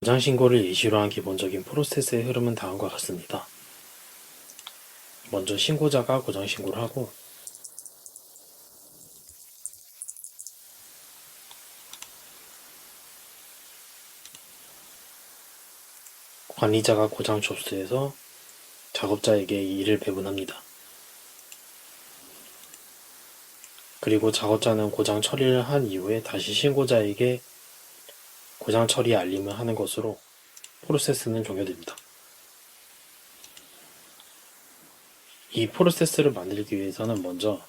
고장 신고를 예시로 한 기본적인 프로세스의 흐름은 다음과 같습니다. 먼저 신고자가 고장 신고를 하고, 관리자가 고장 접수해서 작업자에게 이 일을 배분합니다. 그리고 작업자는 고장 처리를 한 이후에 다시 신고자에게 고장 처리 알림을 하는 것으로 프로세스는 종료됩니다. 이 프로세스를 만들기 위해서는 먼저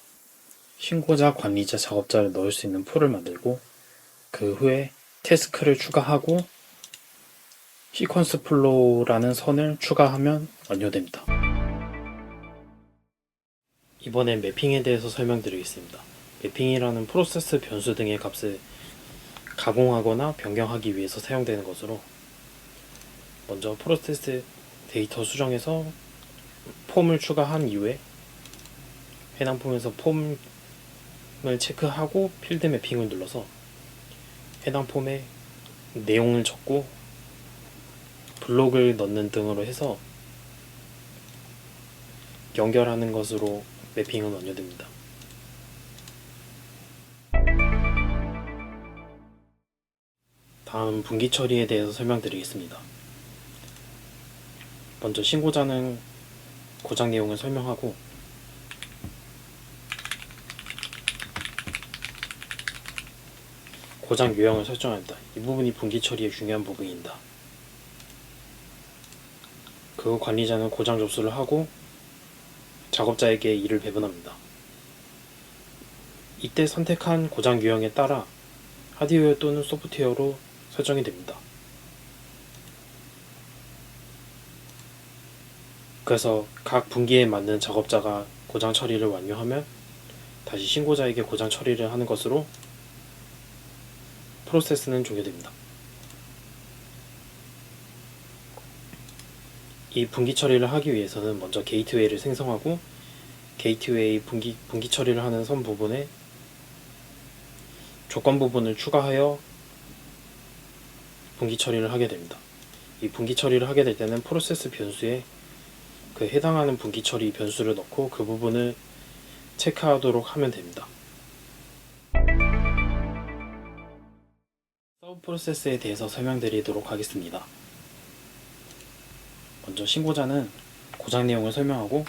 신고자, 관리자, 작업자를 넣을 수 있는 풀을 만들고, 그 후에 태스크를 추가하고 시퀀스 플로우라는 선을 추가하면 완료됩니다. 이번엔 매핑에 대해서 설명드리겠습니다. 매핑이라는 프로세스 변수 등의 값을 가공하거나 변경하기 위해서 사용되는 것으로, 먼저 프로세스 데이터 수정에서 폼을 추가한 이후에 해당 폼에서 폼을 체크하고 필드 매핑을 눌러서 해당 폼에 내용을 적고 블록을 넣는 등으로 해서 연결하는 것으로 매핑은 완료됩니다. 다음 분기 처리에 대해서 설명드리겠습니다. 먼저 신고자는 고장 내용을 설명하고, 고장 유형을 설정합니다. 이 부분이 분기 처리의 중요한 부분입니다. 그 후 관리자는 고장 접수를 하고 작업자에게 일을 배분합니다. 이때 선택한 고장 유형에 따라 하드웨어 또는 소프트웨어로 설정이 됩니다. 그래서 각 분기에 맞는 작업자가 고장 처리를 완료하면 다시 신고자에게 고장 처리를 하는 것으로 프로세스는 종료됩니다. 이 분기 처리를 하기 위해서는 먼저 게이트웨이를 생성하고, 게이트웨이 분기 처리를 하는 선 부분에 조건 부분을 추가하여 분기 처리를 하게 됩니다. 이 분기 처리를 하게 될 때는 프로세스 변수에 그 해당하는 분기 처리 변수를 넣고 그 부분을 체크하도록 하면 됩니다. 서브 프로세스에 대해서 설명드리도록 하겠습니다. 먼저 신고자는 고장 내용을 설명하고,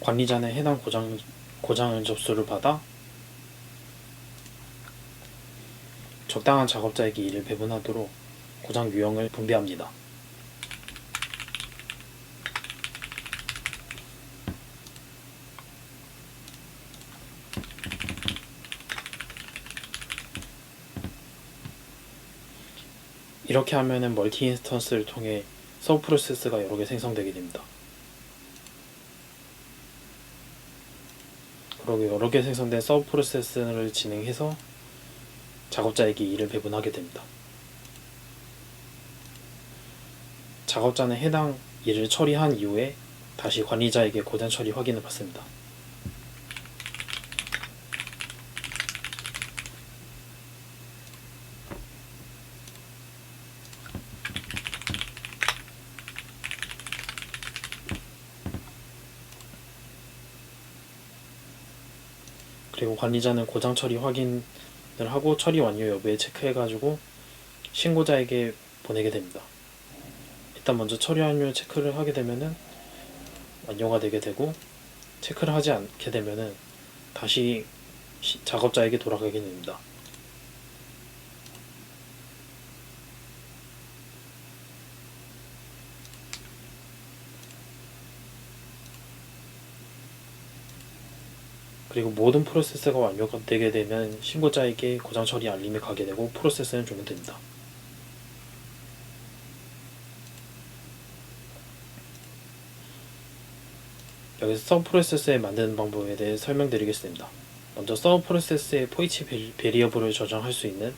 관리자는 해당 고장 접수를 받아 적당한 작업자에게 일을 배분하도록 고장 유형을 분배합니다. 이렇게 하면은 멀티 인스턴스를 통해 서브 프로세스가 여러 개 생성되게 됩니다. 그리고 여러 개 생성된 서브 프로세스를 진행해서 작업자에게 일을 배분하게 됩니다. 작업자는 해당 일을 처리한 이후에 다시 관리자에게 고장 처리 확인을 받습니다. 그리고 관리자는 고장 처리 확인을 하고 처리 완료 여부에 체크해가지고 신고자에게 보내게 됩니다. 일단 먼저 처리 완료 체크를 하게 되면은 완료가 되게 되고, 체크를 하지 않게 되면은 다시 작업자에게 돌아가게 됩니다. 그리고 모든 프로세스가 완료가 되게 되면 신고자에게 고장 처리 알림이 가게 되고 프로세스는 종료됩니다. 여기서 서브 프로세스에 만드는 방법에 대해 설명드리겠습니다. 먼저 서브 프로세스의 포이치 베리어블을 저장할 수 있는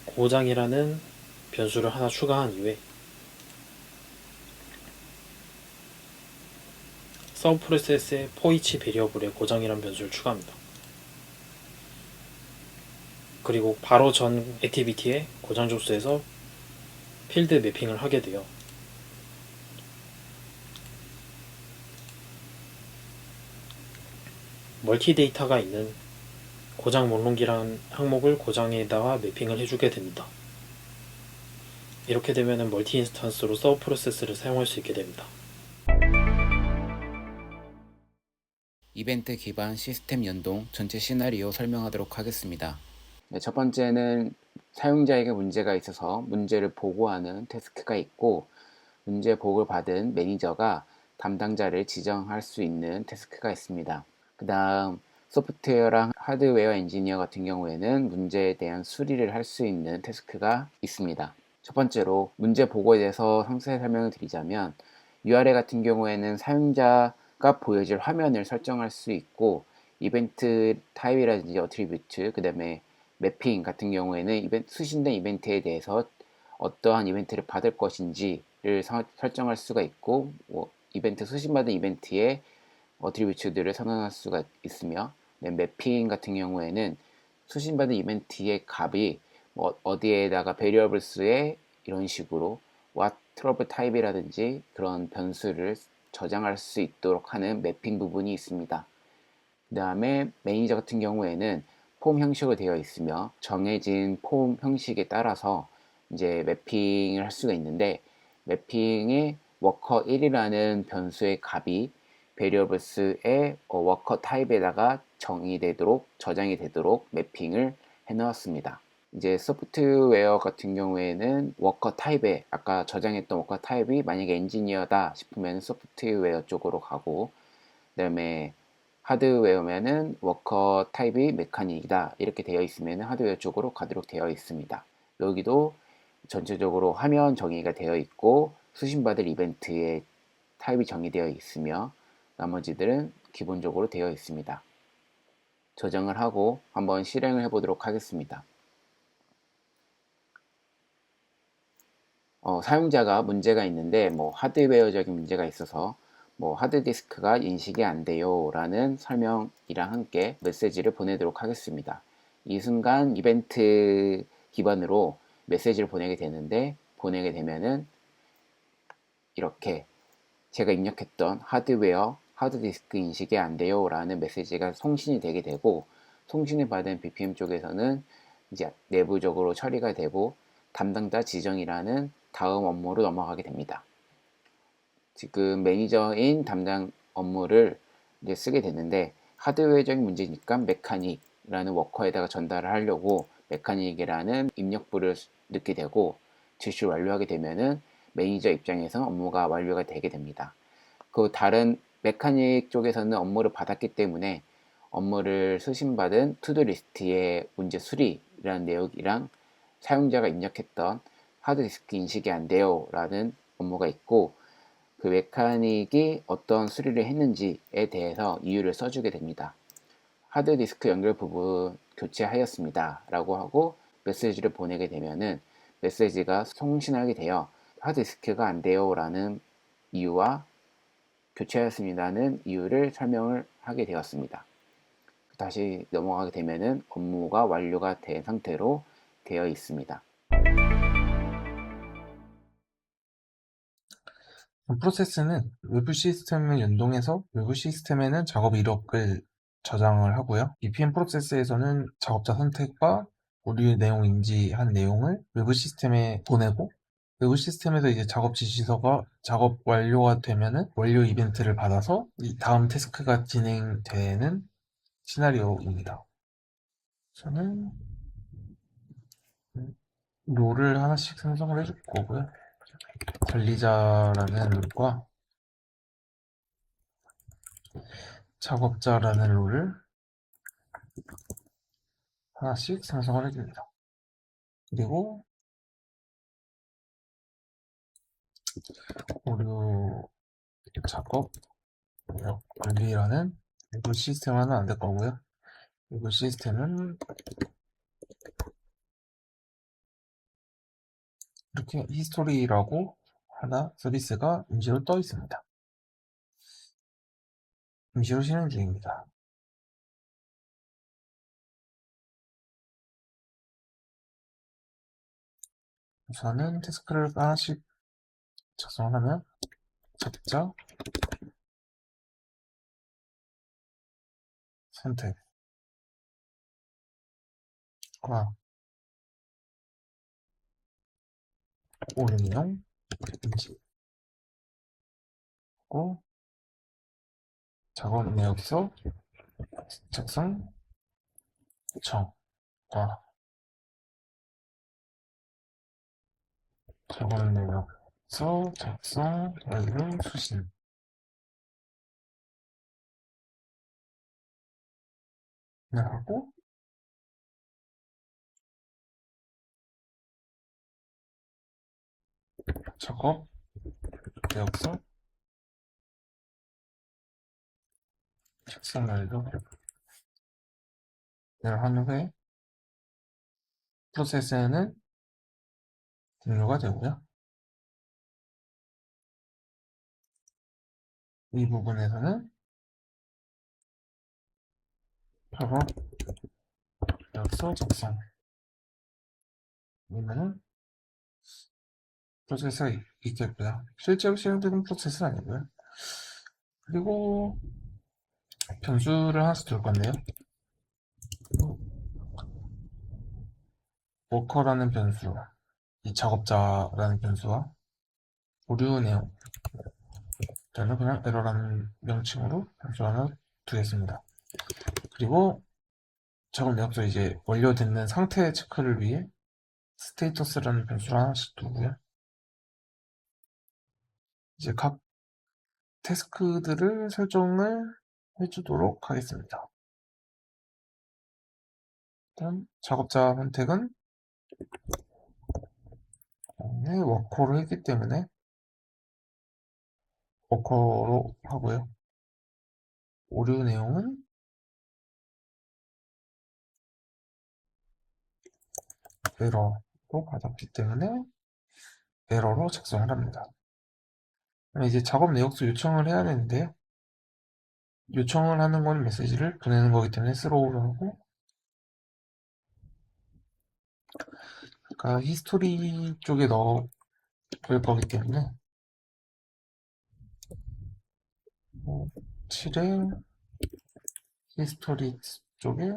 고장이라는 변수를 하나 추가한 이후에 서브 프로세스에 포이치 베리어블에 고장이란 변수를 추가합니다. 그리고 바로 전 액티비티에 고장 족수에서 필드 매핑을 하게 돼요. 멀티 데이터가 있는 고장 목록이라는 항목을 고장에다가 매핑을 해주게 됩니다. 이렇게 되면 멀티 인스턴스로 서브 프로세스를 사용할 수 있게 됩니다. 이벤트 기반 시스템 연동 전체 시나리오 설명하도록 하겠습니다. 네, 첫 번째는 사용자에게 문제가 있어서 문제를 보고하는 태스크가 있고, 문제 보고를 받은 매니저가 담당자를 지정할 수 있는 태스크가 있습니다. 그 다음 소프트웨어랑 하드웨어 엔지니어 같은 경우에는 문제에 대한 수리를 할 수 있는 태스크가 있습니다. 첫 번째로 문제 보고에 대해서 상세히 설명을 드리자면, URL 같은 경우에는 사용자가 보여질 화면을 설정할 수 있고, 이벤트 타입이라든지 어트리뷰트, 그 다음에 매핑 같은 경우에는 수신된 이벤트에 대해서 어떠한 이벤트를 받을 것인지를 설정할 수가 있고, 이벤트 수신받은 이벤트의 어트리뷰트들을 선언할 수가 있으며, 매핑 같은 경우에는 수신받은 이벤트의 값이 어디에다가 베리어블스에 이런 식으로 what 트러블 타입이라든지 그런 변수를 저장할 수 있도록 하는 매핑 부분이 있습니다. 그 다음에 매니저 같은 경우에는 폼 형식으로 되어 있으며, 정해진 폼 형식에 따라서 이제 매핑을 할 수가 있는데, 매핑의 워커 1이라는 변수의 값이 베리어블스의 워커 타입에다가 정의되도록, 저장이 되도록 매핑을 해 놓았습니다. 이제 소프트웨어 같은 경우에는 워커 타입에, 아까 저장했던 워커 타입이 만약에 엔지니어다 싶으면 소프트웨어 쪽으로 가고, 그 다음에 하드웨어면은 워커 타입이 메카닉이다 이렇게 되어 있으면 하드웨어 쪽으로 가도록 되어 있습니다. 여기도 전체적으로 화면 정의가 되어 있고, 수신받을 이벤트의 타입이 정의되어 있으며, 나머지들은 기본적으로 되어 있습니다. 저장을 하고 한번 실행을 해보도록 하겠습니다. 사용자가 문제가 있는데, 하드웨어적인 문제가 있어서 하드디스크가 인식이 안 돼요 라는 설명이랑 함께 메시지를 보내도록 하겠습니다. 이 순간 이벤트 기반으로 메시지를 보내게 되는데, 보내게 되면은 이렇게 제가 입력했던 하드웨어 하드디스크 인식이 안 돼요 라는 메시지가送신이 되게 되고,送신을 받은 BPM 쪽에서는 이제 내부적으로 처리가 되고 담당자 지정이라는 다음 업무로 넘어가게 됩니다. 지금 매니저인 담당 업무를 이제 쓰게 되는데, 하드웨어적인 문제니까 메카닉이라는 워커에다가 전달을 하려고 메카닉이라는 입력부를 넣게 되고, 지시를 완료하게 되면은 매니저 입장에서 업무가 완료가 되게 됩니다. 그 다른 메카닉 쪽에서는 업무를 받았기 때문에 업무를 수신받은 투두리스트의 문제 수리라는 내용이랑 사용자가 입력했던 하드디스크 인식이 안 돼요 라는 업무가 있고, 그 메카닉이 어떤 수리를 했는지에 대해서 이유를 써주게 됩니다. 하드디스크 연결 부분 교체하였습니다 라고 하고 메시지를 보내게 되면은 메시지가 송신하게 되어 하드디스크가 안 돼요 라는 이유와 교체하였습니다는 이유를 설명을 하게 되었습니다. 다시 넘어가게 되면은 업무가 완료가 된 상태로 되어 있습니다. 프로세스는 외부 시스템을 연동해서 외부 시스템에는 작업 이력을 저장을 하고요. BPM 프로세스에서는 작업자 선택과 오류 내용 인지한 내용을 외부 시스템에 보내고, 외부 시스템에서 이제 작업 지시서가 작업 완료가 되면은 완료 이벤트를 받아서 이 다음 태스크가 진행되는 시나리오입니다. 저는 롤을 하나씩 생성을 해줄 거고요. 관리자라는 롤과 작업자라는 롤을 하나씩 생성을 해줍니다. 그리고 오류 작업 관리라는 외부 시스템 하나 안 될 거고요. 외부 시스템은 이렇게 히스토리라고 하나 서비스가 임시로 떠 있습니다. 임시로 실행 중입니다. 우선은 태스크를 하나씩 작성하면 작자, 선택과 오류 내용 인지고 작업 내역서 작성 요청과 작업 내역서 작성 완료 수신 을 하고 작업 내역서 작성 완료를 한 후에 프로세스에는 종료가 되고요. 이 부분에서는 작업 내역서 작성 이면은 프로세스가 있겠고요. 실제로 실행되는 프로세스는 아니고요. 그리고 변수를 하나씩 둘 건데요. 워커라는 변수, 이 작업자라는 변수와 오류 내용, 저는 그냥 에러라는 명칭으로 변수 하나 두겠습니다. 그리고 작업 내역서 이제 완료되는 상태 체크를 위해 스테이터스라는 변수를 하나씩 두고요. 이제 각 태스크들을 설정을 해주도록 하겠습니다. 일단 작업자 선택은 워커로 했기 때문에 워커로 하고요. 오류 내용은 에러로 받았기 때문에 에러로 작성을 합니다. 이제 작업 내역서 요청을 해야 되는데요. 요청을 하는 건 메시지를 보내는 거기 때문에 스로우로 하고, 그러니까 히스토리 쪽에 넣을 거기 때문에 7에 히스토리 쪽에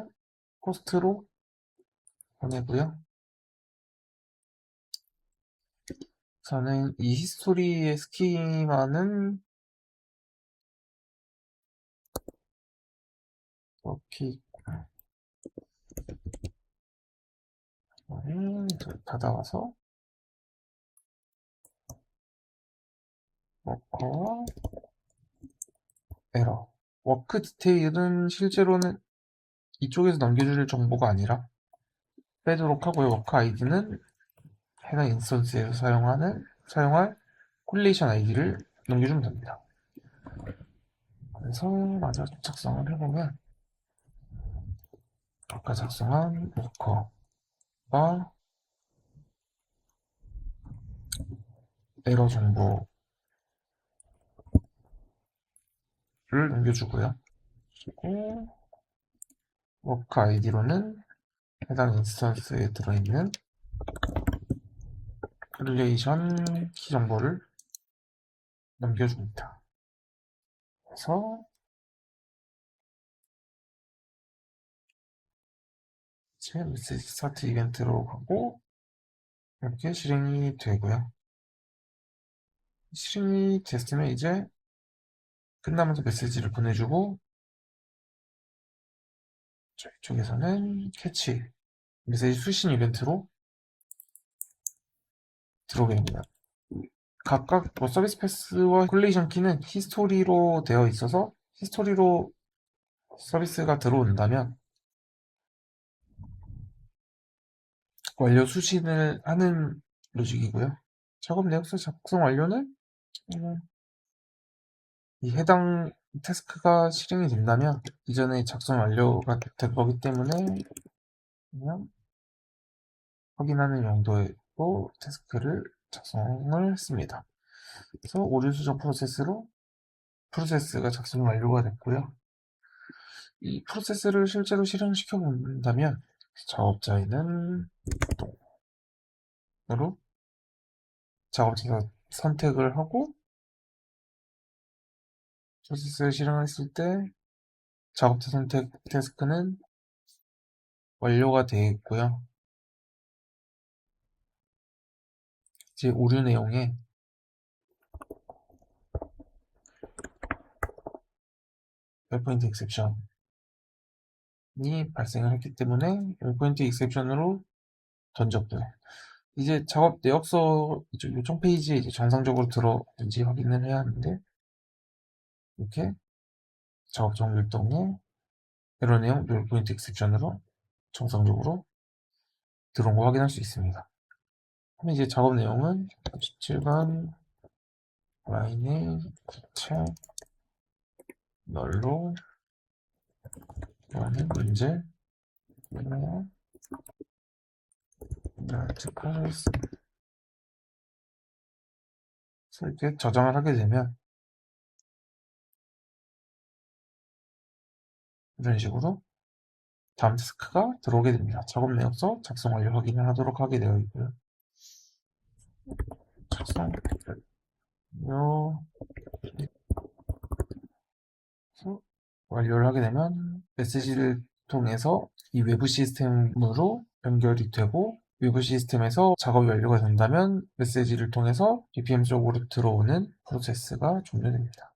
포스트로 보내고요. 저는 이 히스토리의 스키마는 이렇게 받아와서 워커와 에러, 워크 디테일은 실제로는 이쪽에서 넘겨줄 정보가 아니라 빼도록 하고요. 워크 아이디는 해당 인스턴스에서 사용할 콜레이션 아이디를 넘겨주면 됩니다. 그래서 마저 작성을 해보면 아까 작성한 워커와 에러 정보를 넘겨주고요. 그리고 워크 아이디로는 해당 인스턴스에 들어있는 콜레이션 키 정보를 넘겨줍니다. 그래서 이제 메시지 스타트 이벤트로 가고 이렇게 실행이 되고요. 실행이 됐으면 이제 끝나면서 메시지를 보내주고 저쪽에서는 캐치 메시지 수신 이벤트로 들어오게 됩니다. 각각 서비스 패스와 콜레이션 키는 히스토리로 되어 있어서 히스토리로 서비스가 들어온다면 완료 수신을 하는 로직이고요. 작업 내역서 작성 완료는 이 해당 태스크가 실행이 된다면 이전에 작성 완료가 될 거기 때문에 그냥 확인하는 용도로 가지고 태스크를 작성을 했습니다. 그래서 오류 수정 프로세스가 작성 완료가 됐고요. 이 프로세스를 실제로 실행시켜 본다면 작업자에는 으로 작업자 선택을 하고 프로세스를 실행했을 때 작업자 선택 태스크는 완료가 되어 있고요. 이제 오류 내용에 웰포인트 익셉션이 발생을 했기 때문에 웰포인트 익셉션으로 던졌고요. 이제 작업 내역서 요청 페이지에 이제 정상적으로 들어온지 확인을 해야 하는데 이렇게 작업 정밀동에 에러 내용 웰포인트 익셉션으로 정상적으로 들어온 거 확인할 수 있습니다. 그럼 이제 작업 내용은 17번 라인의 기체 널로 라는 문제 이렇게 저장을 하게 되면 이런 식으로 다음 태스크가 들어오게 됩니다. 작업 내역서 작성 완료 확인을 하도록 하게 되어 있고요. 작성 완료 완료를 하게 되면 메시지를 통해서 이 외부 시스템으로 연결이 되고 외부 시스템에서 작업이 완료가 된다면 메시지를 통해서 BPM 쪽으로 들어오는 프로세스가 종료됩니다.